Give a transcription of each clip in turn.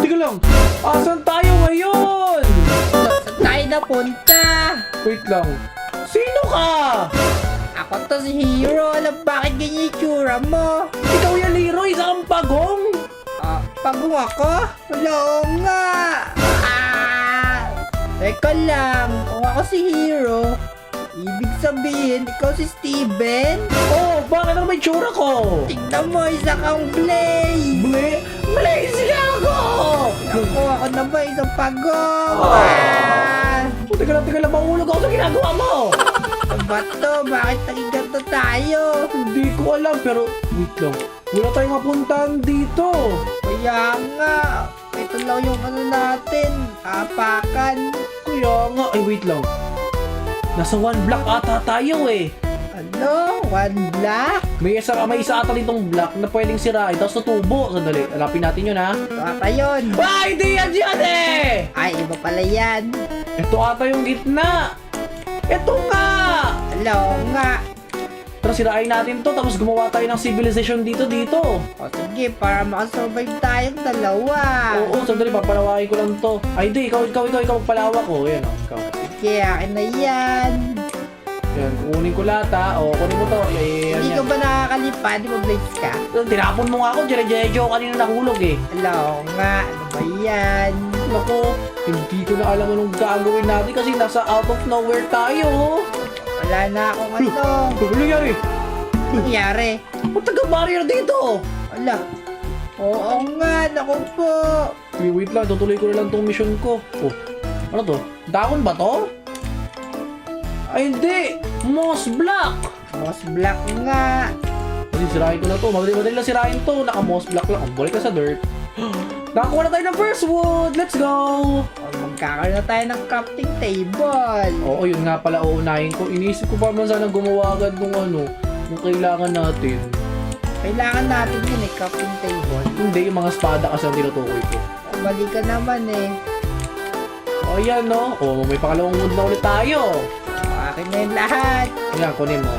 Teka lang. Asan tayo ngayon? Saan tayo napunta? Wait lang. Sino ka? Ako to si Hero. Alam bakit ganyan yung tsura mo? Ikaw yan, Leroy. Isa kang pagong. Pagong ako? Wala nga. Teka lang. Kung ako si Hero, ibig sabihin, ikaw si Steven? Oh, bakit ano may tsura ko? Tignan mo, isa kang Blaze. Blaze ako! Ako naman isang pagong. Oh, teka lang. Mahulog ako sa ginagawa mo. Ano ba to? Bakit naging ganito tayo? Hindi ko alam, pero wait lang. Wala tayong mapuntahan dito. Kaya nga, ito lang yung ano natin, apakan. Kaya nga, ay wait lang. Nasa one block ata tayo eh. Ano? One block? May isa ata ditong block na pwedeng sirain, tapos tutubo. Sandali, hanapin natin yun ha. Ito ata yun. Ay, di yan dyan eh! Ay, iba pala yan. Ito ata yung gitna. Ito nga! Hello nga. Tara, sirain natin to, tapos gumawa tayo ng civilization dito. O sige, para makasurvive tayong dalawa. Oo, sandali, papalawakin ko lang to. Ay, di, ikaw magpalawak ko. Yan, ikaw. Sige, akin na yan. Yan, kukunin ko lahat ha. O, kunin mo to. Hindi ka ba nakakalipa? Di ba Blaze ka? Tinapon mo nga ako, Jerejo, kanina nahulog eh. Hello nga. Ano ba yan? Naku, hindi ko na alam anong gagawin natin kasi nasa out of nowhere tayo. Wala na akong ano. Ano nangyari? Ano nangyari? Ba't taga-barrier dito? Wala. Oo nga, naku po. Wait lang, tutuloy ko na lang tong mission ko. Oh, ano to? Dahon ba to? Ay hindi! Moss block! Moss block nga. Kasi sirahin ko na to. Madali lang sirahin to. Naka-moss block lang. Balik ka sa dirt. Nakakuha na tayo ng first wood! Let's go! Magkakaroon na tayo ng crafting table. Oo, yun nga pala uunahin ko. Iniisip ko pa man sana gumawa agad nung nung kailangan natin. Kailangan natin yun eh, crafting table. Hindi, yung mga espada kasi ang tinutukoy ko. Mali ka naman eh. O yan no. O, may pangalawang wood na ulit tayo. Akin na yung lahat. Ayan, kunin mo.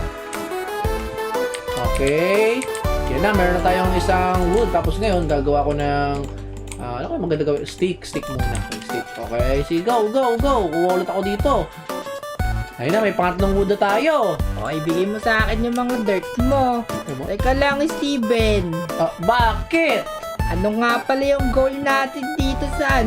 Okay. Yan na, meron na tayong isang wood. Tapos ngayon, gagawa ko ng ano kayo maganda gawin? Stick muna. Stick. Okay, sige, go. Kuha ulit ako dito. Ayun na, may pangatlong wood na tayo. Okay, bigay mo sa akin yung mga dirt mo. Teka lang, Steven. Bakit? Ano nga pala yung goal natin dito sa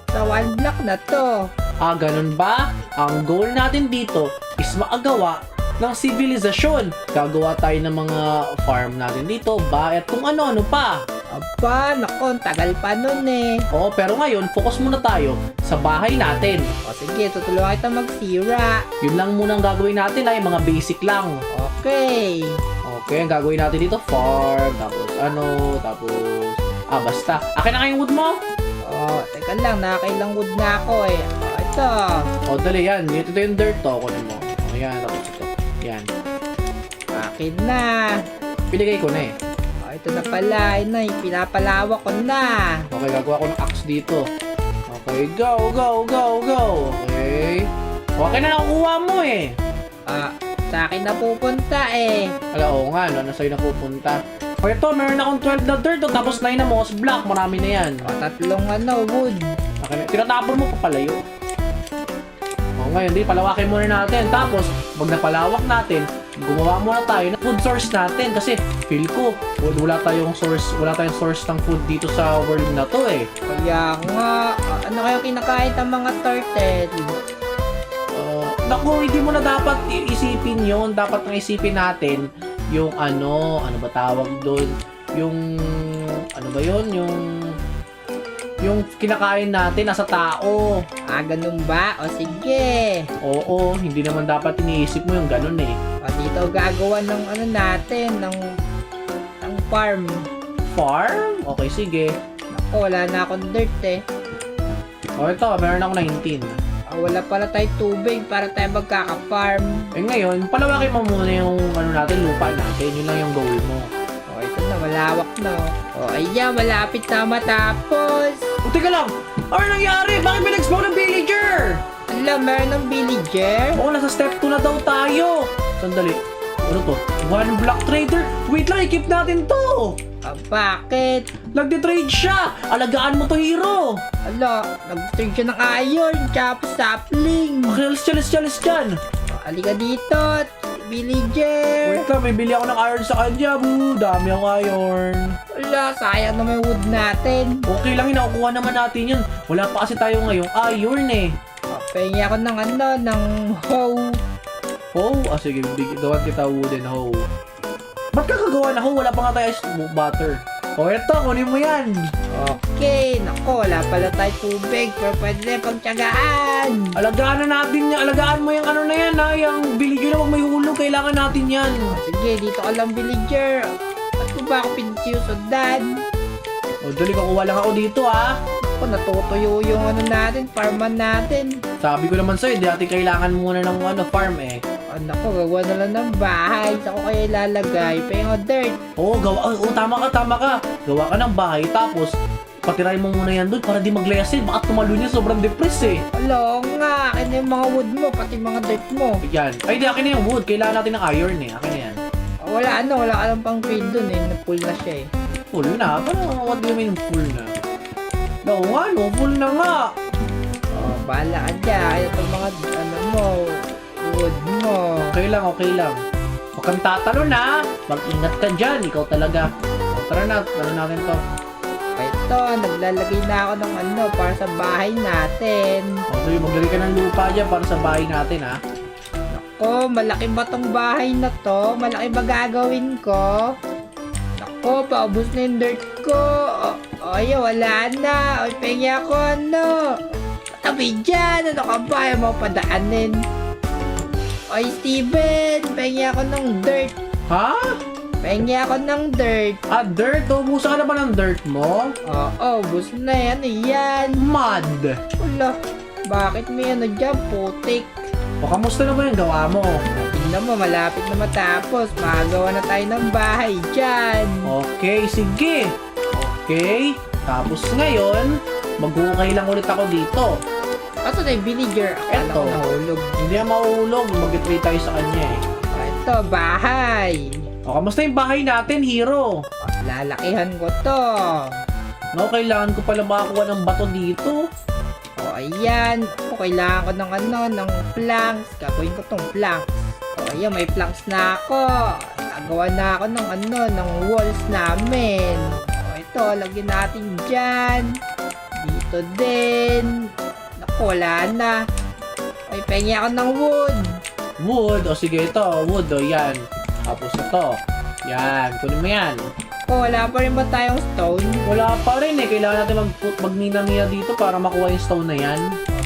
sa one block na to? Ganun ba? Ang goal natin dito is makagawa ng sibilisasyon. Gagawa tayo ng mga farm natin dito, at kung ano-ano pa. Aba, naku, tagal pa nun eh. Oo, pero ngayon, focus muna tayo sa bahay natin. O sige, tutulungan kita magsira. Yun lang muna ang gagawin natin ay mga basic lang. Okay. Okay, ang gagawin natin dito, farm, tapos basta. Akin na kayong wood mo? Teka lang, nakakailang wood na ako eh. Ito. Dali yan. Ito yung dirt to. Kunin mo. Yan, tapos ito. Yan. Akin na. Piligay ko na eh. Ito na pala. Pinapalawak ko na. Okay, gagawa ko ng axe dito. Okay, go. Okay. Okay na nakukuha mo eh. Sa akin na pupunta eh. Oo nga, no? Nasa'yo na pupunta. Okay, ito, meron akong 12 na dirt, tapos 9 na moss block. Marami na yan. Tatlong wood. Okay, tinatapon mo papalayo. Ngayon, palawakin muna natin. Tapos, pag napalawak natin, gumawa muna tayo ng food source natin. Kasi, feel ko, wala tayong source ng food dito sa world na to eh. Kaya nga, ano kayo kinakain ng mga turtle? Naku, hindi mo na dapat isipin yon. Dapat nang isipin natin yung ano ba tawag doon? Yung yung kinakain natin nasa tao. Ganun ba? O sige. Oo, hindi naman dapat iniisip mo yung ganun eh. Dito gagawa ng natin, ng farm. Farm? Okay, sige. Naku, wala na akong dirt eh. Ito, meron ako 19. Wala pala tayo tubig para tayo magkaka-farm. Ngayon, palawakin mo muna yung lupa natin. Yun lang yung goal mo. Ito na, malawak na. Ayan, malapit na matapos. Teka lang! Ano nangyari? Bakit pinag-spawn ng villager? Alam, meron ng villager? Nasa step 2 na daw tayo. Sandali. Ano to? One block trader? Wait lang, i-keep natin to. Bakit? Nagtitrade siya! Alagaan mo to, Hero! Ala, nag-trade siya ng iron, tsaka sapling. Okay, alis dyan! Halika dito, villager. Wait lang, may bili ako ng iron sa kanya, boo! Dami akong iron. Wala, sayang na may wood natin. Okay lang yun, nakukuha naman natin yun. Wala pa kasi tayo ngayong iron eh. Pahingi ako ng ng hoe. Oh, sige, gawan kita wooden hoe. Ba't ka gagawa na hoe? Wala pa nga tayo butter. O eto, kunin mo yan. Okay, nako, wala pala tayo tubig, pero pwede na pagtyagaan. Alagaan na natin yan. Alagaan mo yung ano na yan ha. Yung biligyo na wag may hulog. Kailangan natin yan. Sige, dito ka lang, villager. Ba't ko ba ako pinisiusundan? O dali, kukuha lang ako dito ha. Ako, natutuyo yung natin, farman natin. Sabi ko naman sa'yo, di natin kailangan muna ng farm eh. Nako, gawa na lang ng bahay. Saan ko kaya ilalagay? Pahingo dirt. Oo, tama ka. Gawa ka ng bahay, tapos patiray mo muna yan doon para di maglayasin. Baka tumalo niya, sobrang depress eh. Alo nga, akin na yung mga wood mo, pati mga dirt mo. Yan. Ay, di, akin na yung wood. Kailangan natin ng iron eh. Akin na yan. Wala ka lang pang feed dun eh. Na-full na siya eh. Full na? What do you mean full na? No, no, full na nga. Bahala ka dyan. Ito mga, mo, wood mo. Okay lang. Huwag kang tatalon ha. Mag-ingat ka dyan. Ikaw talaga. Tara na, natin to. Ito, naglalagay na ako ng para sa bahay natin. Okay, maglagay ka ng lupa dyan para sa bahay natin ha. Nako, malaki ba tong bahay na to? Malaki ba gagawin ko? Nako, paubos na yung dirt ko. Ay, wala na. Ay, pengi ako Tabi dyan. Ano ka ba? Ayaw mo padaanin. Ay, Steven. Pengi ako ng dirt. Ha? Pengi ako ng dirt. Dirt? Ubusan ka na ba ng dirt mo? Oo, ubos na yan. Yan. Mud. Wala. Bakit may dyan? Putik. O, kamusta na ba yung gawa mo? Tingnan mo, malapit na matapos. Makagawa na tayo ng bahay dyan. Okay, sige. Okay. Tapos ngayon, mag-uukay lang ulit ako dito. Asa na yung villager? Akala ko Eto. nahulog. Hindi na mahulog. Mag-trade tayo sa kanya eh. Ito, bahay. O, kamusta yung bahay natin, Hero? Lalakihan ko to. No, kailangan ko pala makakuha ng bato dito. O, ayan. O, kailangan ko ng planks. Gagawin ko tong planks. O, ayan, may planks na ako. Nagawa na ako ng walls namin. O, ito, lagyan natin dyan. Dito din. Naku, wala na. Ay, pengi ako ng wood. Wood. O, sige ito. Wood. O, yan. Tapos ito. Yan. Kunin mo yan. O, wala pa rin ba tayong stone? Wala pa rin eh. Kailangan natin magmina-mina dito para makuha yung stone na yan.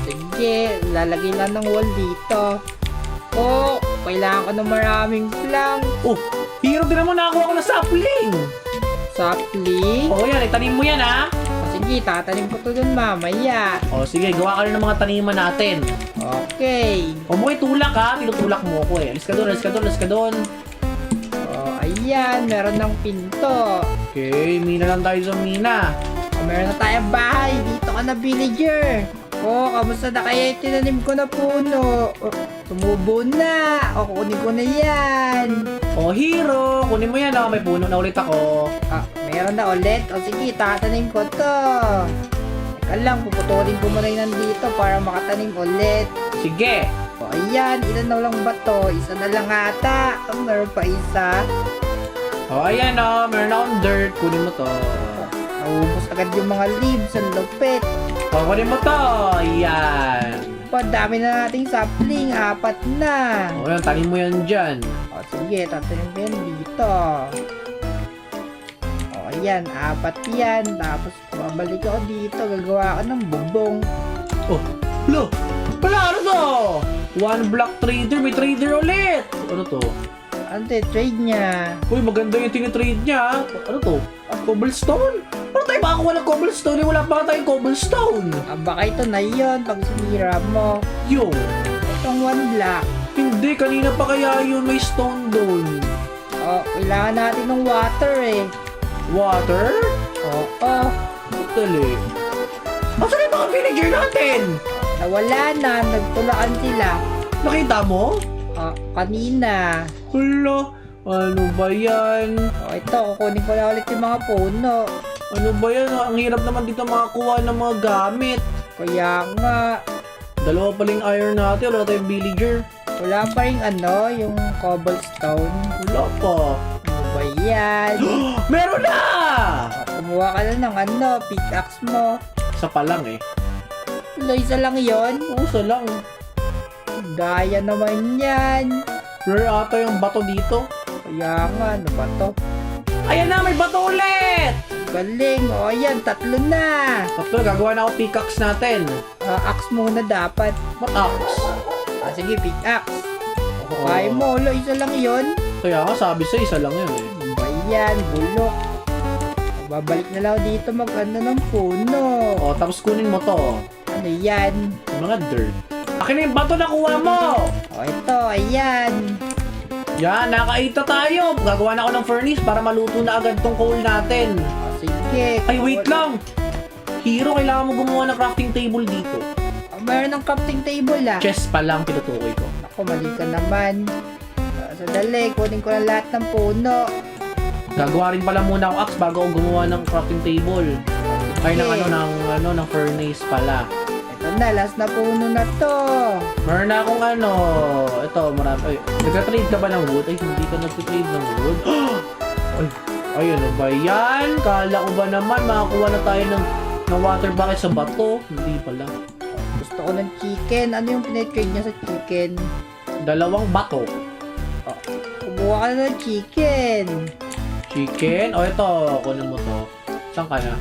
Sige, lalagay lang ng wall dito. O, kailangan ko ng maraming plank. Oh, Hero, din naman nakakuha ko ng sapling. Sapling? O, yan. Itanim mo yan ha. O, sige, tatanim ko to dun mamaya. O, sige. Gawa ka rin ng mga taniman natin. Okay. O, mo itulak ha. Tinutulak mo ko eh. Alis ka doon. O, ayan, meron ng pinto. Okay, mina lang tayo sa mina. O, meron na tayong bahay. Dito ka na, villager. O, kamusta na kaya yung tinanim ko na puno? O, tumubo na. O, kunin ko na yan. O, Hero, kunin mo yan ha. May puno na ulit ako. Meron na ulit. O, sige, tatanim ko to. Teka lang, puputulin ko muna yung nandito para makatanim ulit. Sige. O, ayan, ilan na lang ba to? Isa na lang ata. Meron pa isa. O, ayan o. Meron akong dirt. Kunin mo to. Naubos agad yung mga leaves. Ang lupit. O, kunin mo to. Ayan. Pa, dami na nating sapling. 4 na. O, yan. Tanim mo yan dyan. O, sige, tatanim ko yan dito. O, ayan, 4 yan. Tapos, babalik ako dito. Gagawa ako ng bubong. Oh, lo. Wala, ano to? One block trader. May trader ulit. Ano to? Ante, trade niya. Uy, maganda yung tinitrade niya. Ano to? Cobblestone? Ano tayo makakuha ng cobblestone? Wala pa tayong cobblestone. Baka ito na yun pag sinira mo. Yo. Itong 1 block. Hindi, kanina pa kaya yun may stone doon. O, kailangan natin ng water eh. Water? Oo. Dali. Asan yung mga villager natin? Nawala na, nagtulaan sila. Nakita mo? Kanina. Hala. Ano ba yan? O ito, kukunin ko na ulit yung mga puno. Ano ba yan? Ang hirap naman dito makakuha ng mga gamit. Kaya nga, Dalawa paling iron natin. Wala tayong villager. wala pa rin yung cobblestone. Wala pa. Ano ba yan? Meron na! Kumuha ka na ng pickaxe mo. Isa pa lang eh. Wala, isa lang yon. Isa lang. Gaya naman yan. Rare ata yung bato dito. Kaya nga, ano ba to? Ayan na! May bato ulit! Galing. O yan, 3 na. Tatlo, gagawa na ako pickaxe natin. Axe muna dapat. What axe? Sige, pickaxe. Oo. Kaya mo, lo, isa lang yon. Kaya nga sabi sa isa lang yun eh. Ano ba yan? Bulok. Babalik na lang ako dito ng puno. O, tapos kunin mo to. Ano yan? Yung mga dirt. Akin na yung bato na kuha mo! O ito, ayan. Yan, nakaita tayo. Gagawa na ako ng furnace para maluto na agad tong coal natin. O sige. Ay, wait lang! Hero, kailangan mo gumawa ng crafting table dito. Mayroon ng crafting table Chest pa lang tinutukoy ko. Ako, mali ka naman. Sandali, kunin ko na lahat ng puno. Gagawa rin pala muna ako axe bago ako gumawa ng crafting table. Ay, ng furnace pala. Ito na, last na puno na to. Meron na akong ito, marami. Ay, nagka-trade ka ba ng wood? Ay, hindi ka nagka-trade ng wood. Ay, ano ba yan? Kala ko ba naman makakuha na tayo ng water bucket sa bato? Hindi pala. Gusto ko ng chicken. Ano yung pinatrade niya sa chicken? 2 bato. Kumuha ka na ng chicken. Chicken? O, ito. Kunin mo to. Saan ka na?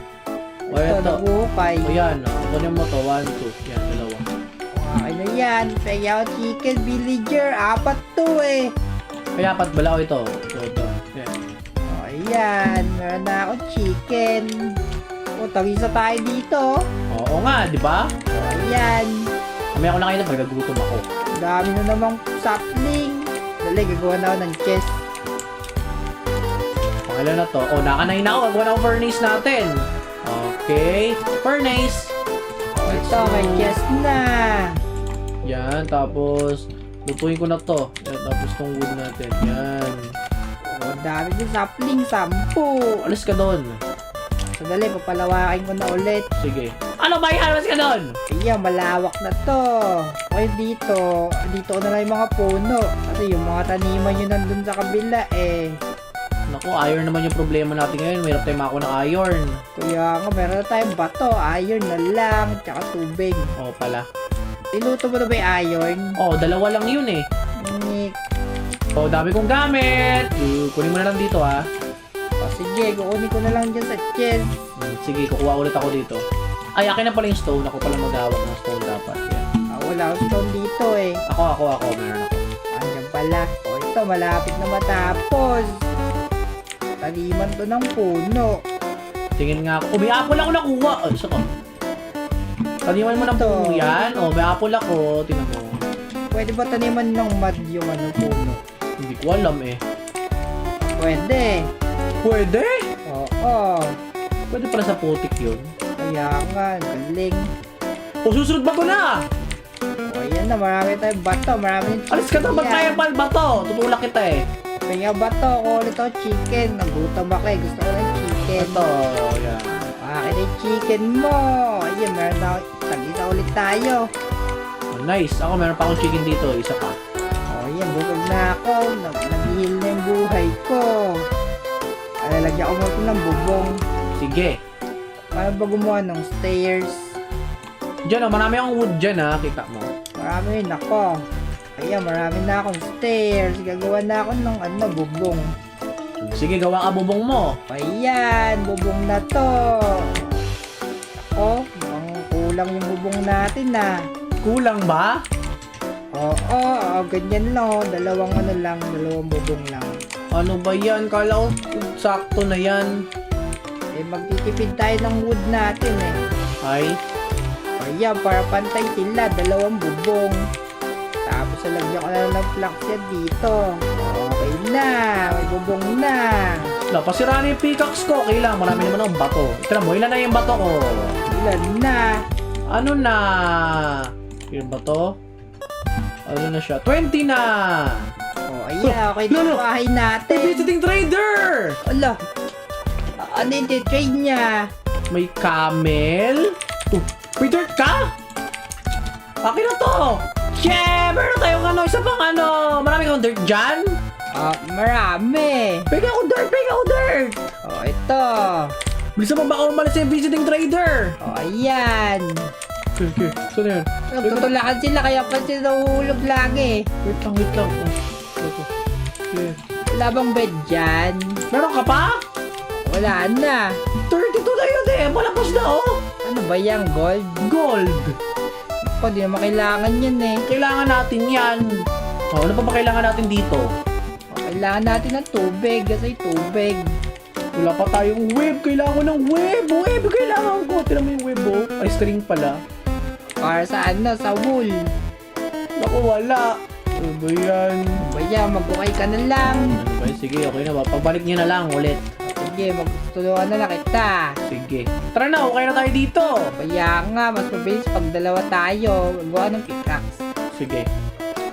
O, Ito, ito. nabuhukay. O, yan. Kunin mo to. 1, 2. Yan, 2. Okay na yan. Kaya ako chicken villager. 4 to eh. Kaya apat bala ko ito. Ito. Yan. O, ayan. Meron na ako chicken. O, tagisa tayo dito. Oo nga, di ba? O, ayan. Kamaya ko lang kayo na pagkagutom ako. Dami na namang sapling. Dali, gagawa na ako ng chest. Pangalan na to. O, naka-9 na ako. Gagawa na ako furnace natin. Okay. Furnace. Ito, may chest na. Yan. Tapos, lutuin ko na to. Yan. Tapos tong wood natin. Yan. O, dami din sapling. 10. Alis ka doon. Sandali, papalawakin ko na ulit. Sige. Ano ba yan? Alis ka doon. Ayan, malawak na to. Okay, dito ko na lang yung mga puno. Kasi yung mga taniman yun nandun sa kabila eh. Naku, iron naman yung problema natin ngayon. Mayroon tayong mako ng iron. Kaya nga, meron na tayong bato. Iron na lang, tsaka tubig. O, pala. Niluto mo na ba yung iron? O, 2 lang yun eh. Nick. O, dami kong gamit. Kunin mo na lang dito ha. O sige, kukunin ko na lang dyan sa chest. Sige, kukuha ulit ako dito. Ay, akin na pala yung stone. Ako pala maghawak ng stone dapat. Yan. Wala akong stone dito eh. Ako. Meron ako. Andyan pala. O ito, malapit na matapos. Taniman to ng puno. Tingin nga ako. May apple ako nakuha. Ay, isa ka. Taniman mo ng Ito. puno yan. May apple ako. Tingnan mo. Pwede ba taniman ng mud yung puno? Hindi ko alam eh. Pwede. Pwede? Oo. Pwede pala sa putik yun. Kaya nga, galing. O, susunod ba ko na? O ayan na, marami tayong bato. Marami yung Alis ka na, ba't tayo ba to? Tutulak kita eh. Kaya bato, kulit ako chicken. Nagutom ako eh. Gusto ko ng chicken. Ito, yan. Akin yung chicken mo. Ayan, meron na ako. Tag-isa ulit tayo. Oh, nice. Ako meron pa akong chicken dito. Isa pa. O ayan, busog na ako. Nag-heal na yung buhay ko. Lalagyan ko mo ito ng bubong. Sige. Paano ba gumawa ng stairs? Diyan marami akong wood dyan Kita mo. Marami rin ako. Kaya marami na akong stairs. Gagawa na ako ng bubong. Sige, gawa ka bubong mo. Ayan, bubong na to. Ako, mukhang kulang yung bubong natin Kulang ba? Oo, ganyan lang. Dalawang bubong lang. Ano ba yan? Kala ko sakto na yan. Eh, magtitipid tayo ng wood natin eh. Ay, Ayan, para pantay sila. 2 bubong. Tapos, lagyan ko na lang ng planks yan dito. Okay na. May bubong na. napasira na yung pickaxe ko. Kailangan, marami naman akong bato. Tira mo, ilan na yung bato ko? Ilan na? Ano na? Ilan ba to? Ano na siya? 20 na! O, Ayan, okay No, na no. bahay May natin. visiting trader! Ala, ano yung trade niya? May camel. Oh, may dirt ka? Akin na to. Yeah! Meron tayong ano, isa pang ano. Marami kang dirt dyan? Marami. Pega ako dirt! Pega ako dirt! Oh, ito. Bilisan mo baka umalis yung visiting trader. Oh, ayan. Okay, okay. Saan na yan? Nagtutulakan sila kaya pa sila nahuhulog lagi. Wait lang, wait lang. Oh, ito. Okay. Wala bang bed dyan? Meron ka pa? Wala na. 32 na yun eh. Malapos na oh. Ano ba yan? Gold? Gold. Ako, di naman kailangan yan eh. Kailangan natin yan. Oh, ano pa ba kailangan natin dito? Oh, kailangan natin ng tubig. Kasi tubig. Wala pa tayong web. Kailangan ko ng web. Web, kailangan ko. Tira mo yung web oh. Ay, string pala. Para sa ano? Sa wool. Naku, wala. Ano ba yan? Ano ba yan? Mag-ukay ka na lang. Ano ba yan? Sige, okay na ba? Pagbalik niyo na lang ulit. Sige, magtulungan na lang kita. Sige. Tara na, okay na tayo dito. Kaya nga, mas mabilis pag dalawa tayo. Gawa ng pickaxe. Sige.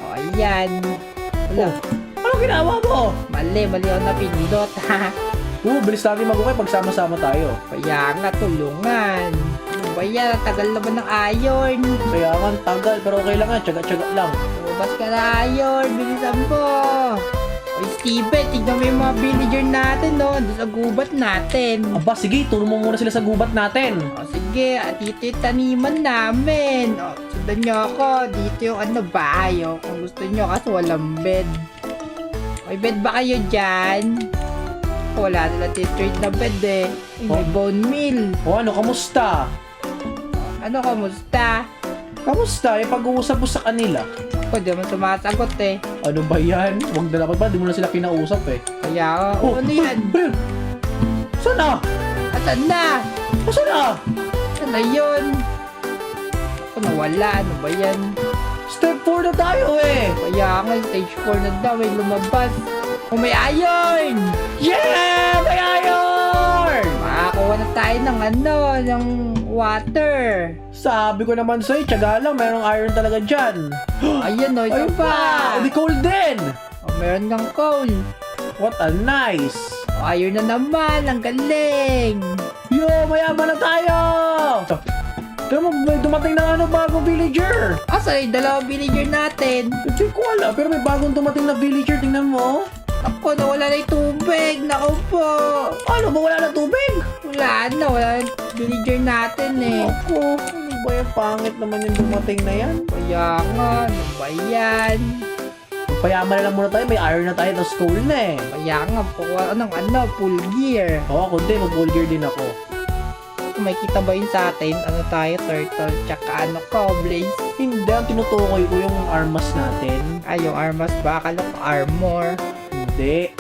O, ayan. Wala. Ano ginawa mo? Mali ako napindot, ha? Bilis natin mag-okay pag sama-sama tayo. Kaya nga, tulungan. Ano ba yan? Ang tagal naman ng iron. Kaya nga, ang tagal. Pero okay lang nga, tsaga-tsaga lang. Lumabas ka na, iron. Bilisan mo. Oy, Steven, tignan mo yung mga villager natin, no? Doon sa gubat natin. Aba, sige, turo mo muna sila sa gubat natin. O, sige, at dito yung taniman namin. O, sundan nyo ako. Dito yung ano, bahay, o. Kung gusto nyo, kasi walang bed. May bed ba kayo dyan? Wala nila trade na bed, eh. Ay, may bone meal. O ano, kamusta? Ano, kamusta? Kamusta? Eh, pag-uusap mo sa kanila. Ako, di naman sumasagot, eh. Ano ba yan? Huwag na dapat ba? Di mo na sila kinausap eh. Kaya, ano yan? Bel! Saan na? Asan na? Saan na? Saan na yun? Ako, nawala. Ano ba yan? Step 4 na tayo eh! Kaya nga, stage 4 na daw, may lumabas. Oh, may iron! Yeah! May iron! Makakuha na tayo ng ano, ng water. Sabi ko naman sa'yo, tiyaga lang, mayroong iron talaga dyan. Ayun, oh, ito Ayun pa. pa! Di cold din! Oh, meron kang coal. What a nice! Oh, iron na naman, ang galing. Yo, mayaman na tayo! Tignan mo, may dumating na ano, bagong villager! Asa yung dalawang villager natin? Hindi ko alam, pero may bagong dumating na villager, tingnan mo. Ako, nawala na yung tubig. Naku po. Ano ba, wala na tubig? Wala na yung villager natin eh. Ako, ano ba yan? Pangit naman yung dumating na yan. Kaya nga, ano ba yan? Payaman na lang muna tayo, may iron na tayo, tapos coal na eh. Kaya nga, kukuha ng ano, full gear. Oo, ako din, mag-gold gear din ako. Kung may kita ba yun sa atin, ano tayo, turtle, tsaka ano ko, blaze. Hindi, ang tinutukoy ko yung armas natin. Ay, yung armas ba? Akala ko armor. Hindi.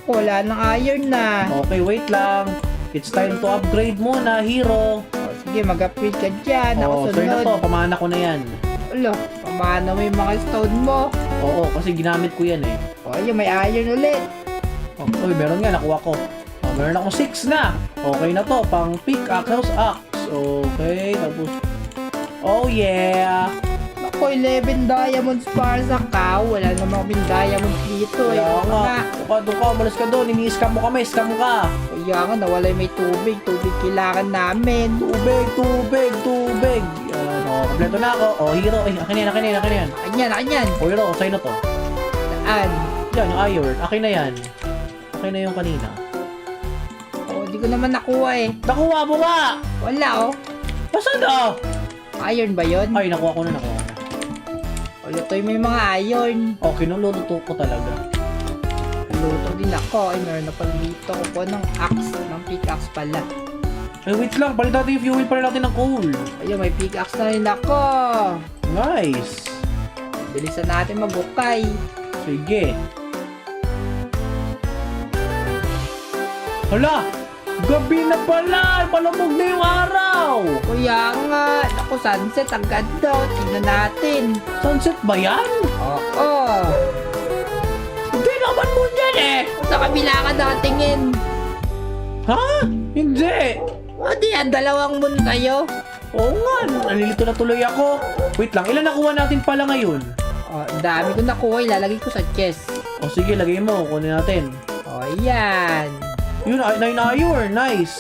Wala nang iron na. Okay, wait lang. It's time to upgrade muna, hero. O, sige, mag-upgrade ka dyan. Ako Oo, so yun na sunod. to, pamana ko na yan. Ulo, pamana mo yung mga stone mo. Oo, kasi ginamit ko yan eh. O, ayun, may iron ulit. Oh, uy, meron nga, nakuha ko. Oh, meron ako 6 na. Okay na to, pang pickaxe, axe. Okay, tapos... Oh yeah! Ako, 11 diamonds para sa cow. Wala namang kaming diamonds dito. Kaya Ayun nga, doon ka, umalis ka doon, ini-scam mo kami, scam ka. Kaya nga, nawala yung may tubig. Tubig kailangan namin. Tubig, tubig, tubig. Yan, kompleto na ako. Oh, hero, ay, akin na yan, akin na yan, akin na yan. Ayan. Oh, hero, sa'yo na to. Saan? Yan, yung iron, akin na yan. Akin na yung kanina. O, di ko naman nakuha eh. Nakuha mo nga! Wala oh. Saan na? Iron ba yun? Ay, nakuha ko na, nakuha ko na. O, lutoy mo yung mga iron. Okay, naluluto ko talaga. Luto din ako. Ay, meron na pala dito ko po ng axe. Ng pickaxe pala. Ay, wait lang, palit natin yung fuel pala natin ng coal. Ayun, may pickaxe na rin ako. Nice! Bilisan natin magukay. Sige. Hala! Gabi na pala! Palamog na yung araw! Kuya nga, ako sunset ang ganda. Tingnan natin. Sunset ba yan? Oo. Hindi naman mo yan eh! Sa kabila ka nakatingin. Ha? Hindi! O di yan, dalawang moon kayo. Oo nga, nalilito na tuloy ako. Wait lang, ilan nakuha natin pala ngayon? O, ang dami ko nakuha. Ilalagay ko sa chest. sige, lagay mo. Kunin natin. O, ayan. Yun, 9 iron. Nice.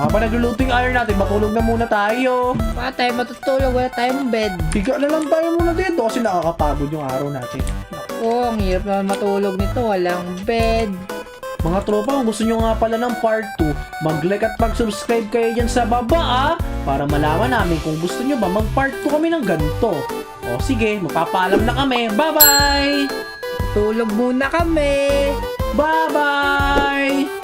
Habang nagluluto yung iron natin, matulog na muna tayo. Wala tayo matutulog, wala tayong bed. Higa na lang tayo muna dito kasi nakakapagod yung araw natin. Naku, ang hirap naman matulog nito, walang bed. Mga tropa, kung gusto nyo nga pala ng part 2, mag-like at mag-subscribe kayo dyan sa baba para malaman namin kung gusto nyo ba mag-part 2 kami ng ganito. O sige, magpapaalam na kami. Bye-bye! Tulog muna kami. Bye-bye!